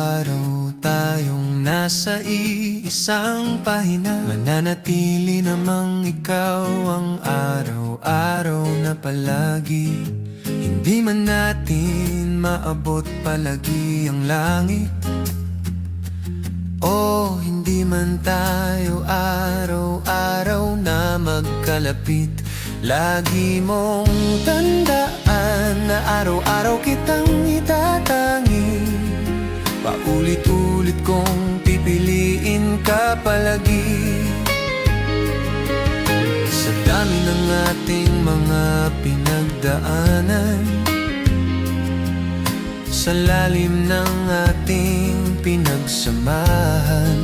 araw tayong nasa iisang pahina, mananatili namang ikaw ang araw-araw na palagi. Hindi man natin maabot palagi ang langit, o hindi man tayo araw-araw na magkalapit, lagi mong tandaan na araw-araw kitang itatangi. Paulit-ulit kong pipiliin ka palagi. Sa dami ng ating mga pinagdaanan, sa lalim ng ating pinagsamahan,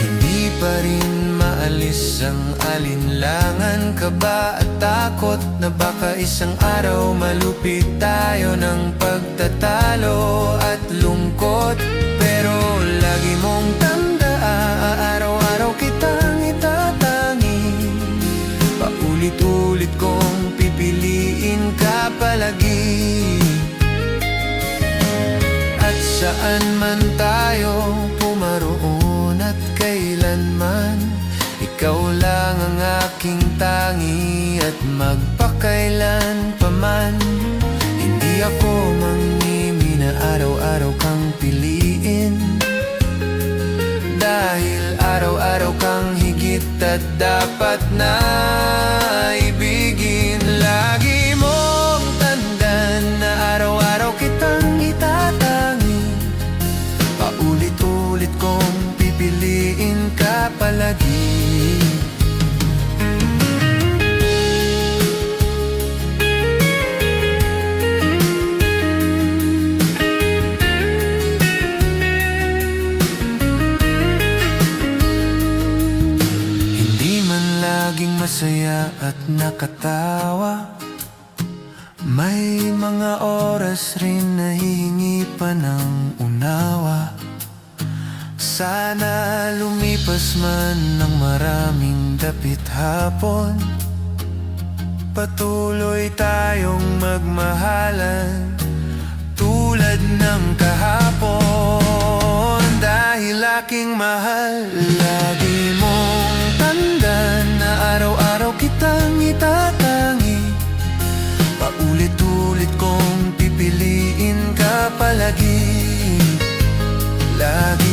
hindi pa rin maalis ang alinlangan, kaba at takot na baka isang araw malupit tayo ng pagtatalo at lungkot. Pero lagi mong tandaan, araw-araw kitang itatangi. Paulit-ulit kong pipiliin ka palagi. At saan man tayo pumaroon at kailanman, ikaw lang ang aking tangi at magpakailan paman. Hindi ako mangimi na araw-araw kang piliin, dahil araw-araw kang higit at dapat na ibigin. Lagi mong tandaan na araw-araw kitang itatangi. Paulit-ulit kong pipiliin ka palagi. Laging masaya at nakatawa, may mga oras rin na hihingi pa ng unawa. Sana lumipas man ng maraming dapit hapon, patuloy tayong magmahalan tulad ng kahapon. Dahil aking mahal, lagi mong tandaan na araw-araw kitang itatangi. Paulit-ulit kong pipiliin ka palagi. Lagi